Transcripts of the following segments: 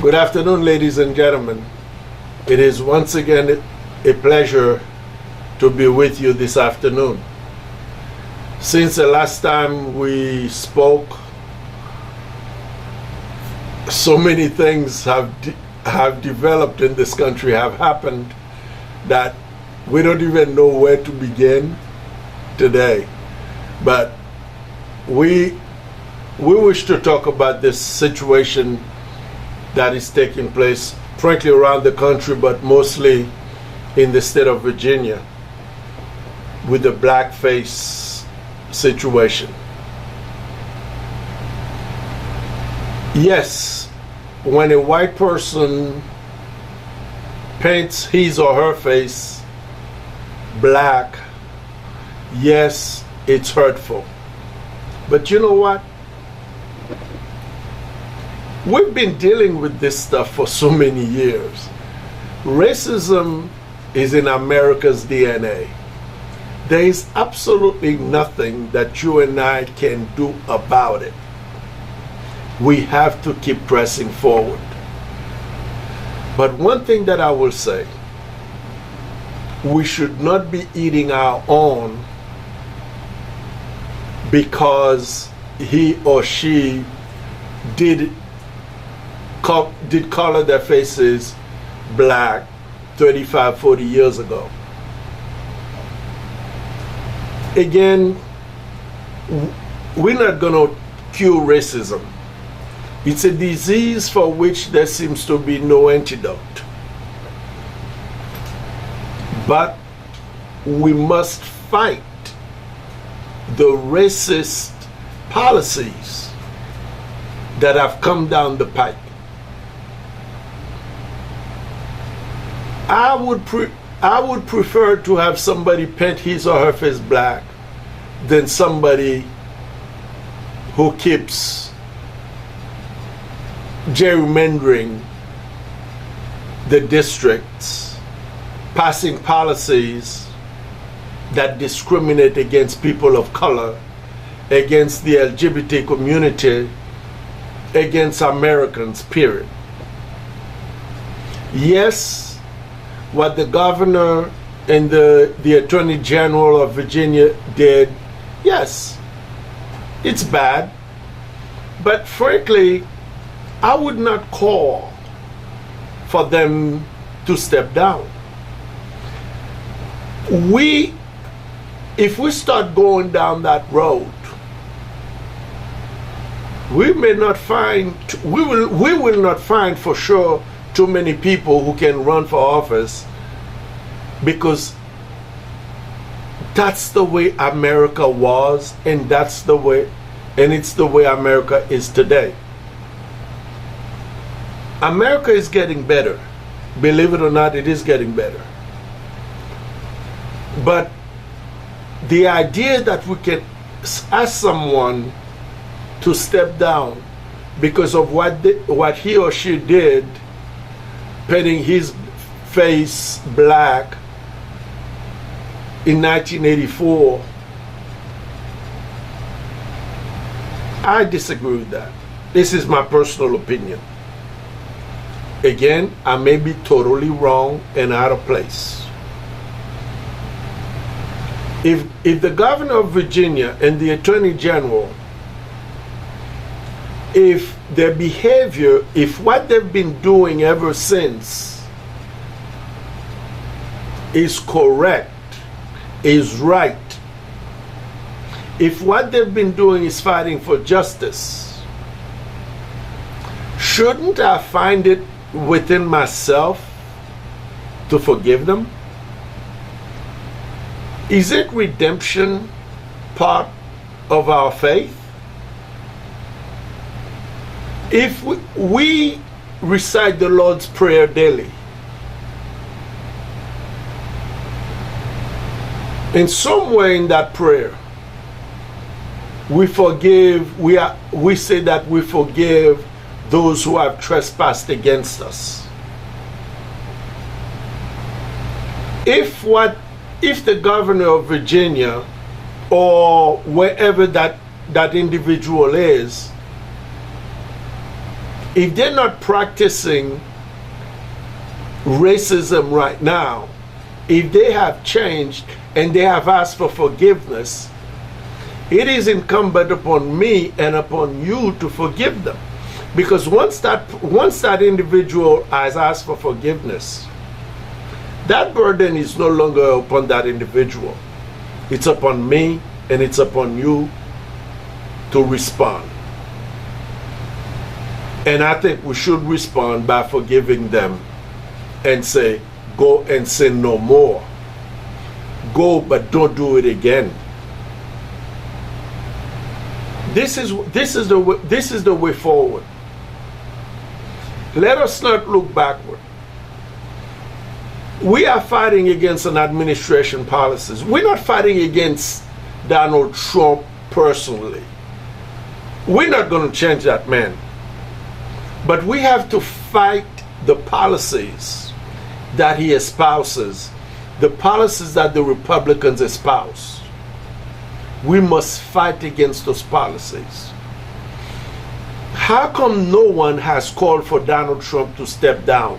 Good afternoon, ladies and gentlemen. It is once again a pleasure to be with you this afternoon. Since the last time we spoke, so many things have developed in this country, have happened, that we don't even know where to begin today. But we wish to talk about this situation that is taking place, frankly, around the country, but mostly in the state of Virginia with the blackface situation. Yes, when a white person paints his or her face black, yes, it's hurtful. But you know what? We've been dealing with this stuff for so many years. Racism is in America's DNA. There is absolutely nothing that you and I can do about it. We have to keep pressing forward. But one thing that I will say, we should not be eating our own because he or she did color their faces black 35, 40 years ago. Again, we're not going to cure racism. It's a disease for which there seems to be no antidote. But we must fight the racist policies that have come down the pike. I would prefer to have somebody paint his or her face black than somebody who keeps gerrymandering the districts, passing policies that discriminate against people of color, against the LGBT community, against Americans, period. Yes, what the governor and the Attorney General of Virginia did, yes, it's bad. But frankly, I would not call for them to step down. If we start going down that road, we will not find for sure too many people who can run for office, because that's the way America was, and it's the way America is today. America is getting better. Believe it or not, it is getting better. But the idea that we can ask someone to step down because of what he or she did, painting his face black in 1984, I disagree with that. This is my personal opinion. Again, I may be totally wrong and out of place. If the governor of Virginia and the Attorney General, if their behavior, if what they've been doing ever since is correct, is right, if what they've been doing is fighting for justice, shouldn't I find it within myself to forgive them? Is it redemption part of our faith? If we recite the Lord's Prayer daily, in some way in that prayer, we say that we forgive those who have trespassed against us. If the governor of Virginia or wherever that individual is if they're not practicing racism right now, if they have changed and they have asked for forgiveness, it is incumbent upon me and upon you to forgive them. Because once that individual has asked for forgiveness, that burden is no longer upon that individual. It's upon me and it's upon you to respond. And I think we should respond by forgiving them and say, go and sin no more. Go, but don't do it again. This is the way forward. Let us not look backward. We are fighting against an administration policies. We're not fighting against Donald Trump personally. We're not going to change that man. But we have to fight the policies that he espouses, the policies that the Republicans espouse. We must fight against those policies. How come no one has called for Donald Trump to step down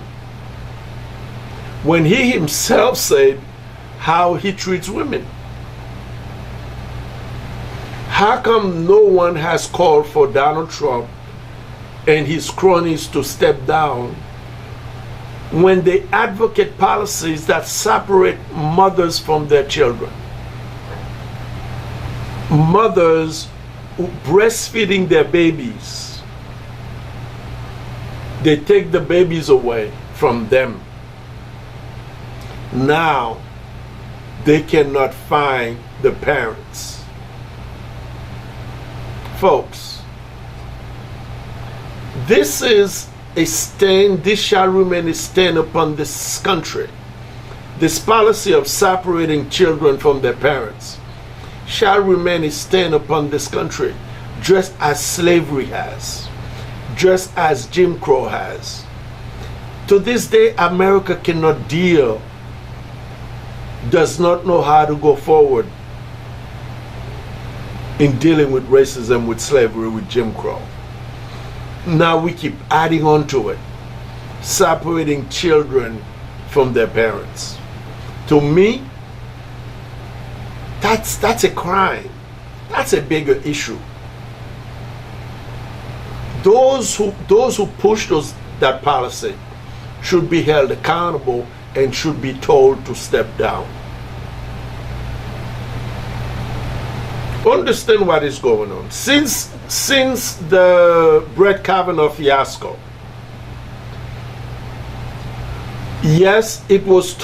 when he himself said how he treats women? How come no one has called for Donald Trump and his cronies to step down when they advocate policies that separate mothers from their children? Mothers breastfeeding their babies, they take the babies away from them. Now they cannot find the parents. Folks, this is a stain, this shall remain a stain upon this country. This policy of separating children from their parents shall remain a stain upon this country, just as slavery has, just as Jim Crow has. To this day, America cannot deal, does not know how to go forward in dealing with racism, with slavery, with Jim Crow. Now we keep adding on to it, separating children from their parents. To me, that's a crime. That's a bigger issue. Those who push that policy should be held accountable and should be told to step down. Understand what is going on. Since the Brett Kavanaugh fiasco, yes, it was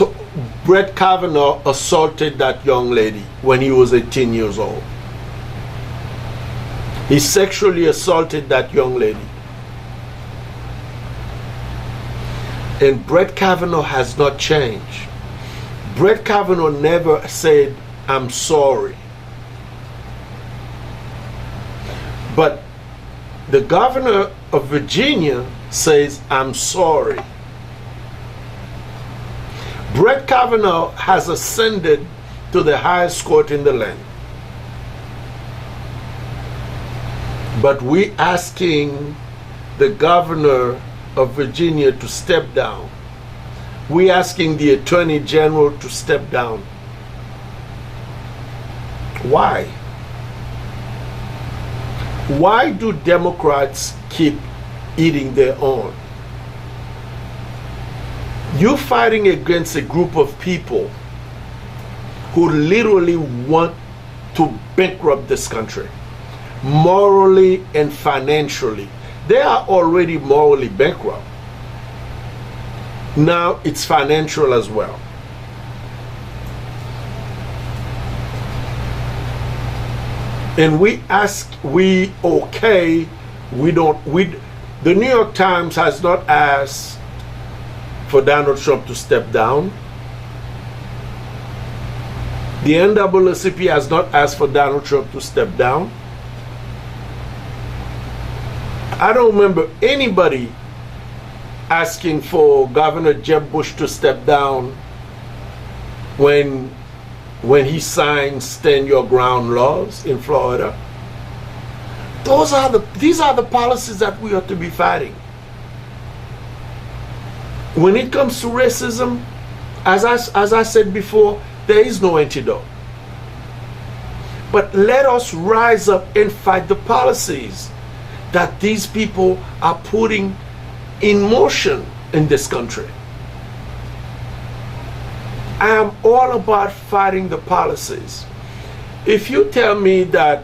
Brett Kavanaugh assaulted that young lady when he was 18 years old. He sexually assaulted that young lady. And Brett Kavanaugh has not changed. Brett Kavanaugh never said, "I'm sorry." But the governor of Virginia says, "I'm sorry." Brett Kavanaugh has ascended to the highest court in the land. But we asking the governor of Virginia to step down. We asking the attorney general to step down. Why? Why do Democrats keep eating their own? You're fighting against a group of people who literally want to bankrupt this country, morally and financially. They are already morally bankrupt. Now it's financial as well. And the New York Times has not asked for Donald Trump to step down. The NAACP has not asked for Donald Trump to step down. I don't remember anybody asking for Governor Jeb Bush to step down when he signed Stand Your Ground laws in Florida. These are the policies that we ought to be fighting. when it comes to racism, as I said before, there is no antidote. But let us rise up and fight the policies that these people are putting in motion in this country. I am all about fighting the policies. If you tell me that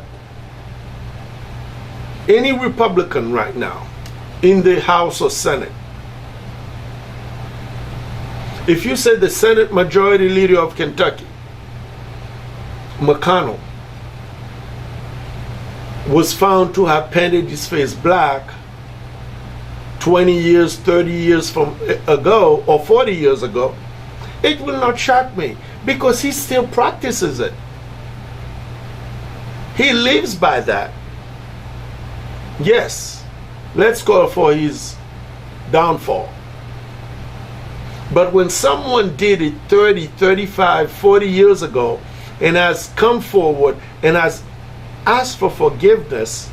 any Republican right now in the House or Senate, if you say the Senate Majority Leader of Kentucky, McConnell, was found to have painted his face black 20 years, 30 years from ago, or 40 years ago, it will not shock me, because he still practices it. He lives by that. Yes, let's call for his downfall. But when someone did it 30, 35, 40 years ago and has come forward and has asked for forgiveness,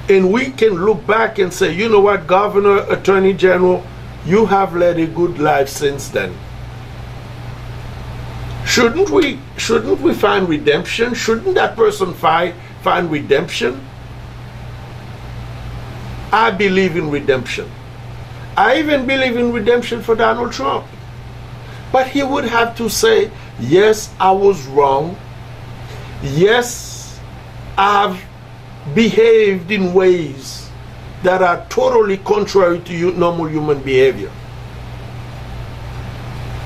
and we can look back and say, you know what, Governor, Attorney General, you have led a good life since then. Shouldn't we find redemption? Shouldn't that person find redemption? I believe in redemption. I even believe in redemption for Donald Trump. But he would have to say, yes, I was wrong. Yes, I've behaved in ways that are totally contrary to normal human behavior.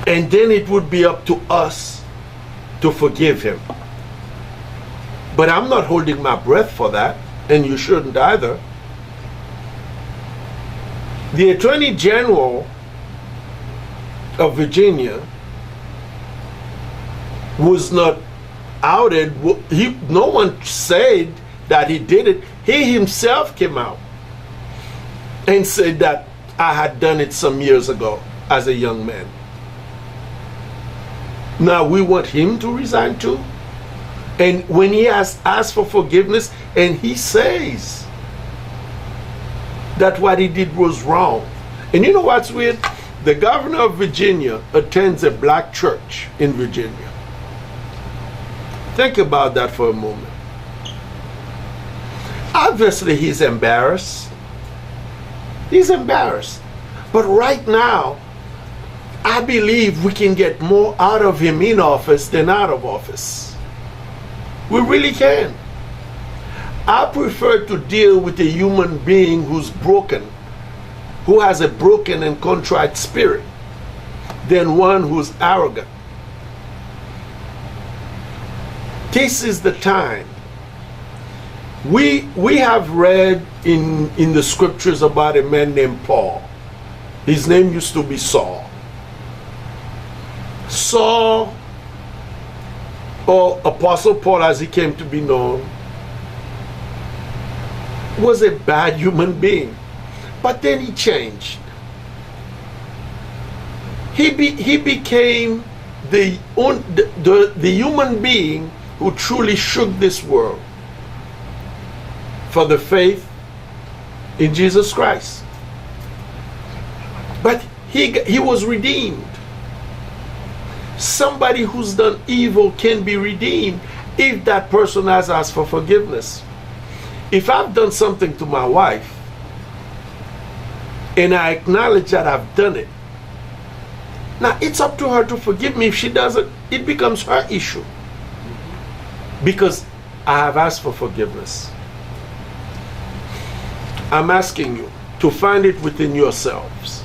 And then it would be up to us to forgive him. But I'm not holding my breath for that, and you shouldn't either. The Attorney General of Virginia was not outed. No one said that he did it. He himself came out and said that I had done it some years ago as a young man. Now we want him to resign too? And when he has asked for forgiveness and he says that what he did was wrong. And you know what's weird? The governor of Virginia attends a black church in Virginia. Think about that for a moment. Obviously he's embarrassed. He's embarrassed. But right now, I believe we can get more out of him in office than out of office. We really can. I prefer to deal with a human being who's broken, who has a broken and contrite spirit, than one who's arrogant. This is the time. We have read in the scriptures about a man named Paul. His name used to be Saul. Saul, or Apostle Paul as he came to be known, was a bad human being. But then he changed. He became the human being who truly shook this world for the faith in Jesus Christ. But he was redeemed. Somebody who's done evil can be redeemed if that person has asked for forgiveness. If I've done something to my wife and I acknowledge that I've done it, now it's up to her to forgive me. If she doesn't, it becomes her issue, because I have asked for forgiveness. I'm asking you to find it within yourselves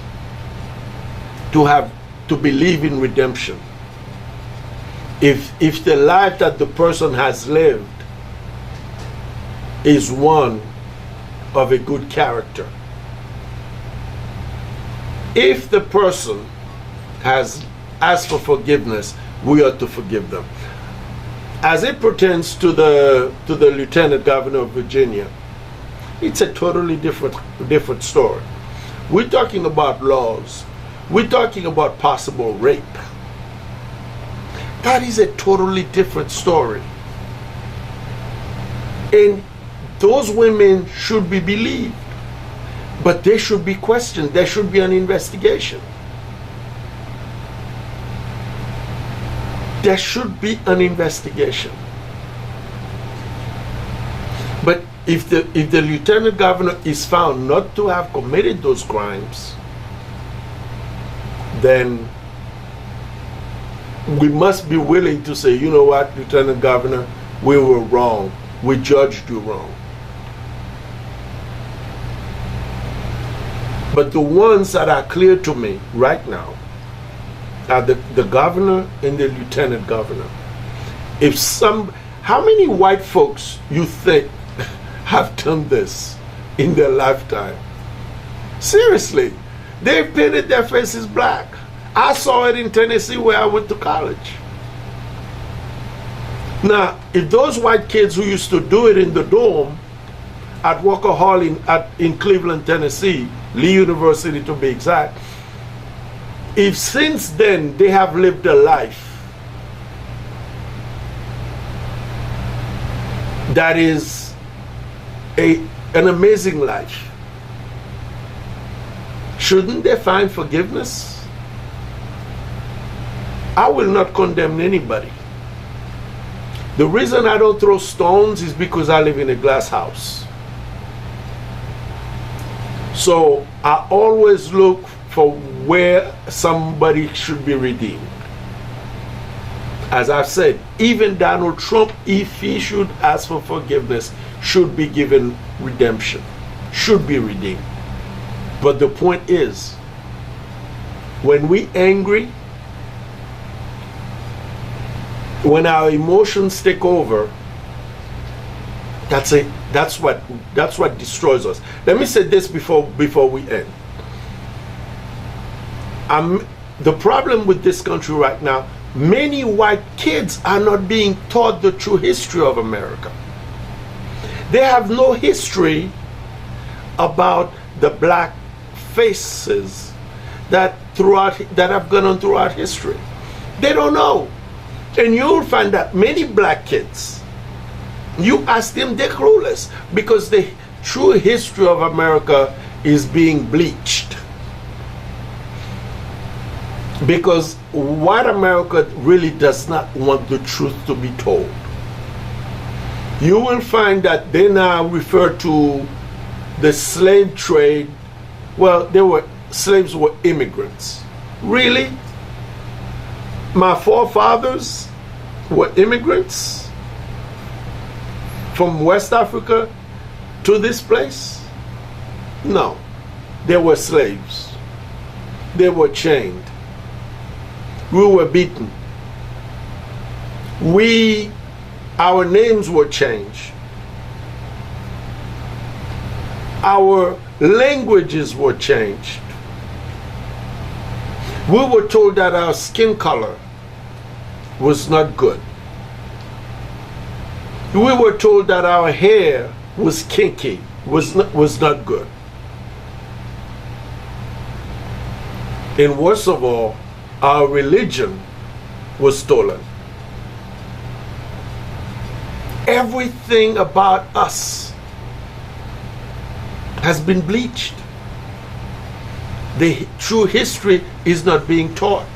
to believe in redemption. If the life that the person has lived is one of a good character, if the person has asked for forgiveness, we ought to forgive them. As it pertains to the Lieutenant Governor of Virginia, it's a totally different story. We're talking about laws. We're talking about possible rape. That is a totally different story. And those women should be believed. But they should be questioned. There should be an investigation. There should be an investigation. But if the lieutenant governor is found not to have committed those crimes, then we must be willing to say, you know what, Lieutenant Governor, we were wrong. We judged you wrong. But the ones that are clear to me right now are the governor and the lieutenant governor. How many white folks you think have done this in their lifetime? Seriously, they've painted their faces black. I saw it in Tennessee where I went to college. Now, if those white kids who used to do it in the dorm at Walker Hall in Cleveland, Tennessee, Lee University to be exact, if since then they have lived a life that is an amazing life, shouldn't they find forgiveness? I will not condemn anybody. The reason I don't throw stones is because I live in a glass house. So I always look for where somebody should be redeemed. As I've said, even Donald Trump, if he should ask for forgiveness, should be given redemption, should be redeemed. But the point is, when we angry, when our emotions take over, that's what destroys us. Let me say this before we end. The problem with this country right now, many white kids are not being taught the true history of America. They have no history about the black faces that have gone on throughout history. They don't know. And you'll find that many black kids, you ask them, they're clueless, because the true history of America is being bleached. Because white America really does not want the truth to be told. You will find that they now refer to the slave trade. Well, slaves were immigrants. Really? My forefathers were immigrants from West Africa to this place? No. They were slaves. They were chained. We were beaten. Our names were changed. Our languages were changed. We were told that our skin color was not good. We were told that our hair was kinky, was not good. And worst of all, our religion was stolen. Everything about us has been bleached. The true history is not being taught.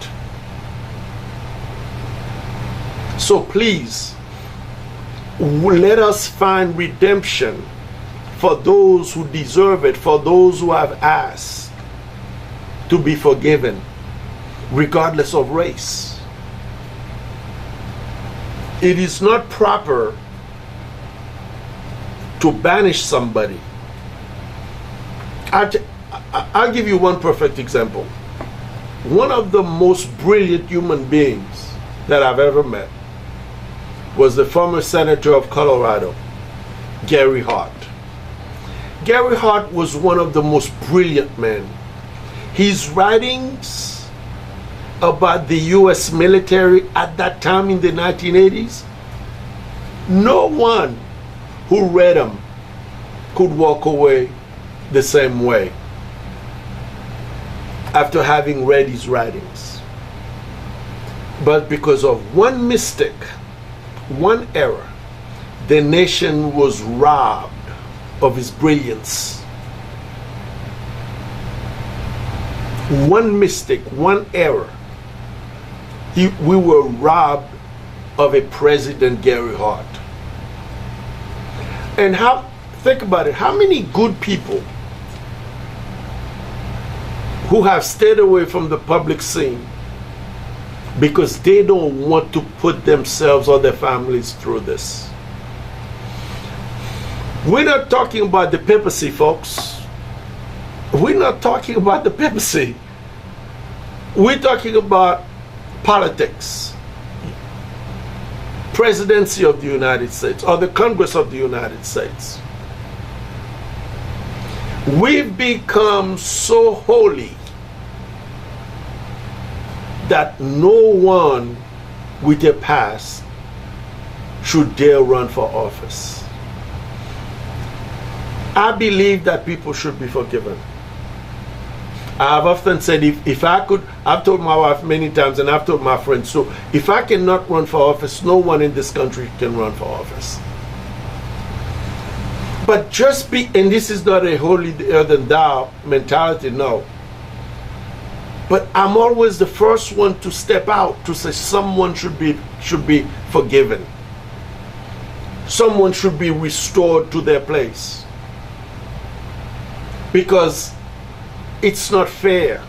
So please, let us find redemption for those who deserve it, for those who have asked to be forgiven, regardless of race. It is not proper to banish somebody. I'll give you one perfect example. One of the most brilliant human beings that I've ever met was the former senator of Colorado, Gary Hart. Gary Hart was one of the most brilliant men. His writings about the US military at that time in the 1980s, no one who read them could walk away the same way after having read his writings. But because of one mistake, one error, the nation was robbed of his brilliance. one mistake, one error, we were robbed of a President Gary Hart. And think about it, how many good people who have stayed away from the public scene because they don't want to put themselves or their families through this? We're not talking about the papacy, folks. We're not talking about the papacy. We're talking about politics. Presidency of the United States or the Congress of the United States. We've become so holy that no one with a past should dare run for office. I believe that people should be forgiven. I've often said if I could, I've told my wife many times and I've told my friends, so if I cannot run for office, no one in this country can run for office. But just be, and this is not a holier than thou mentality, no. But I'm always the first one to step out to say someone should be forgiven. Someone should be restored to their place. Because it's not fair.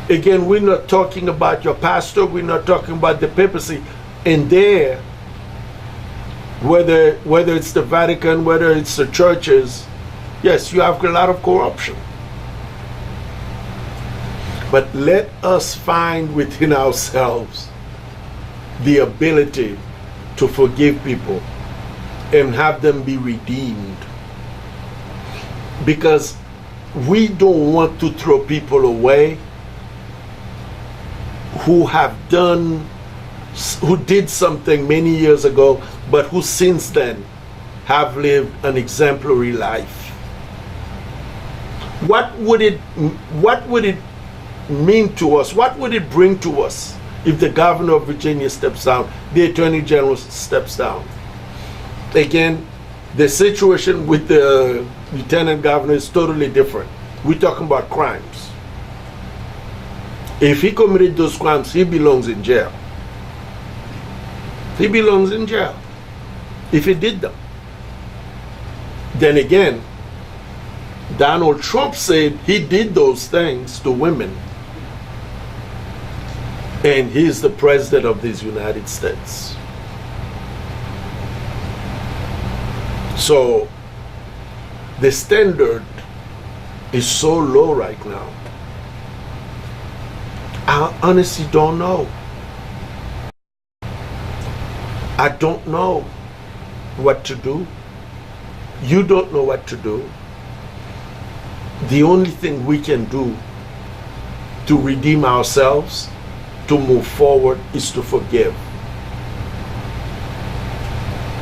Again, we're not talking about your pastor, we're not talking about the papacy. And there, whether it's the Vatican, whether it's the churches, yes, you have a lot of corruption. But let us find within ourselves the ability to forgive people and have them be redeemed. Because we don't want to throw people away who did something many years ago, but who since then have lived an exemplary life. What would it mean to us? What would it bring to us if the governor of Virginia steps down, the attorney general steps down? Again, the situation with the lieutenant governor is totally different. We're talking about crimes. If he committed those crimes, he belongs in jail. He belongs in jail if he did them. Then again, Donald Trump said he did those things to women. And he's the president of these United States. So the standard is so low right now. I honestly don't know. I don't know what to do. You don't know what to do. The only thing we can do to redeem ourselves, to move forward, is to forgive.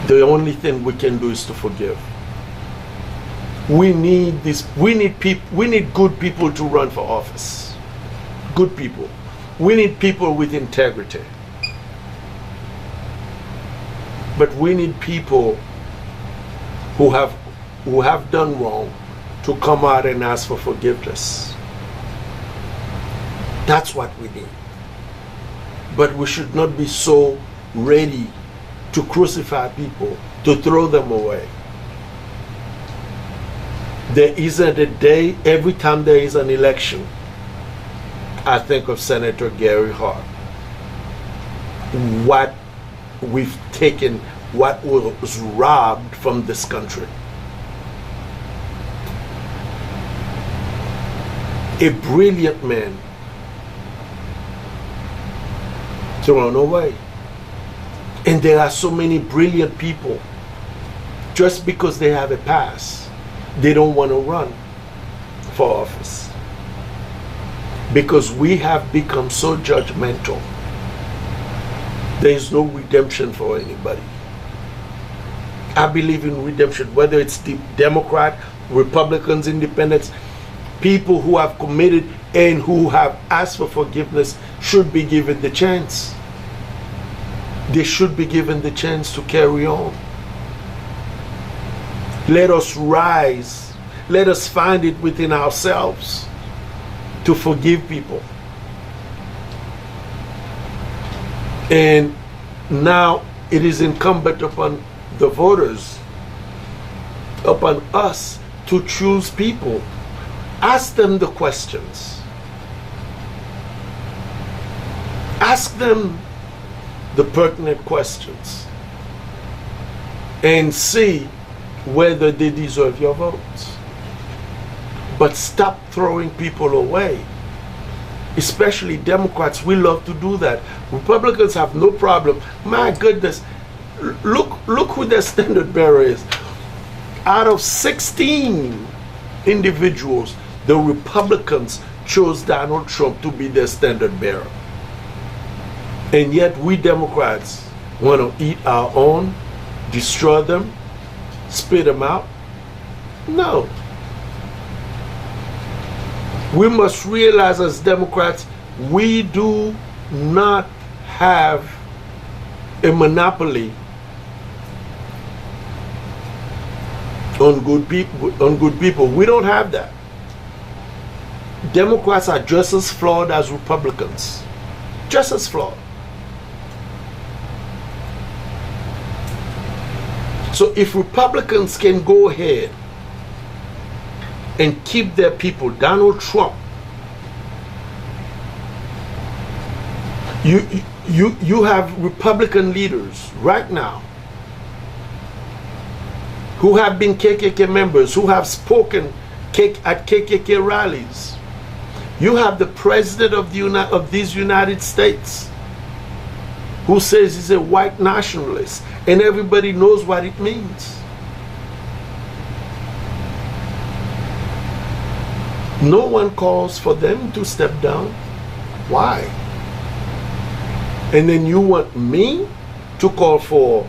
The only thing we can do is to forgive. We need this. We need good people to run for office. Good people. We need people with integrity. But we need people who have done wrong to come out and ask for forgiveness. That's what we need. But we should not be so ready to crucify people, to throw them away. There isn't a day, every time there is an election, I think of Senator Gary Hart. What we've taken, what was robbed from this country. A brilliant man thrown away. And there are so many brilliant people, just because they have a pass, they don't want to run for office. Because we have become so judgmental. There is no redemption for anybody. I believe in redemption, whether it's the Democrat, Republicans, Independents. People who have committed and who have asked for forgiveness should be given the chance. They should be given the chance to carry on. Let us rise. Let us find it within ourselves to forgive people. And now it is incumbent upon the voters, upon us, to choose people. Ask them the questions. Ask them the pertinent questions and see whether they deserve your votes. But stop throwing people away. Especially Democrats, we love to do that. Republicans have no problem. My goodness, look who their standard bearer is. Out of 16 individuals, the Republicans chose Donald Trump to be their standard bearer. And yet we Democrats want to eat our own, destroy them, spit them out. No. We must realize as Democrats, we do not have a monopoly on good people. We don't have that. Democrats are just as flawed as Republicans. Just as flawed. So if Republicans can go ahead and keep their people, Donald Trump, you have Republican leaders right now who have been KKK members, who have spoken at KKK rallies. You have the president of these United States who says he's a white nationalist, and everybody knows what it means. No one calls for them to step down. Why? And then you want me to call for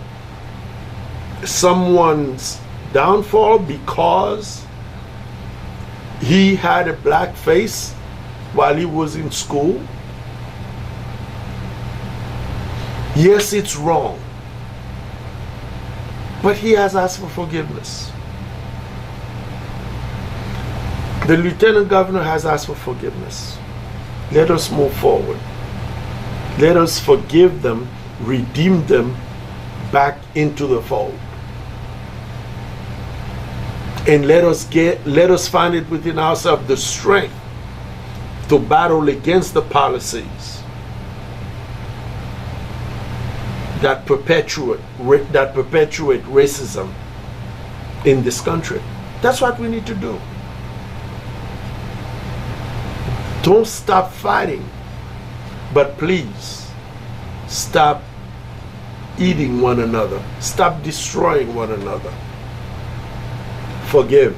someone's downfall because he had a black face while he was in school? Yes, it's wrong. But he has asked for forgiveness. The lieutenant governor has asked for forgiveness. Let us move forward. Let us forgive them, redeem them back into the fold. And let us find it within ourselves the strength to battle against the policies that perpetuate racism in this country. That's what we need to do. Don't stop fighting, but please stop eating one another. Stop destroying one another. Forgive.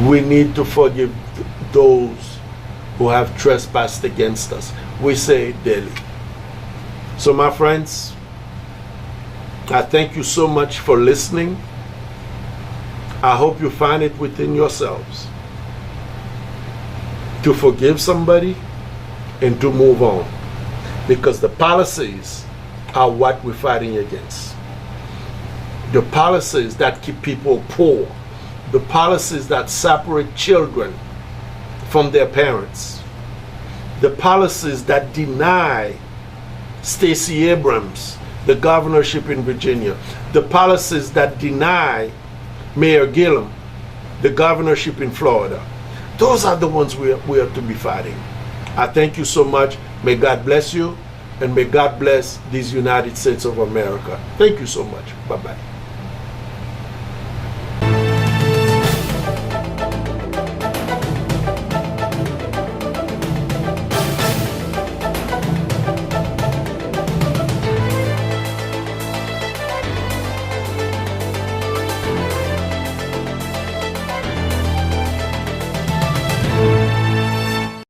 We need to forgive those who have trespassed against us. We say it daily. So my friends, I thank you so much for listening. I hope you find it within yourselves to forgive somebody and to move on, because the policies are what we're fighting against. The policies that keep people poor, the policies that separate children from their parents, the policies that deny Stacey Abrams the governorship in Virginia, the policies that deny Mayor Gillum the governorship in Florida. Those are the ones we are to be fighting. I thank you so much. May God bless you, and may God bless these United States of America. Thank you so much. Bye-bye.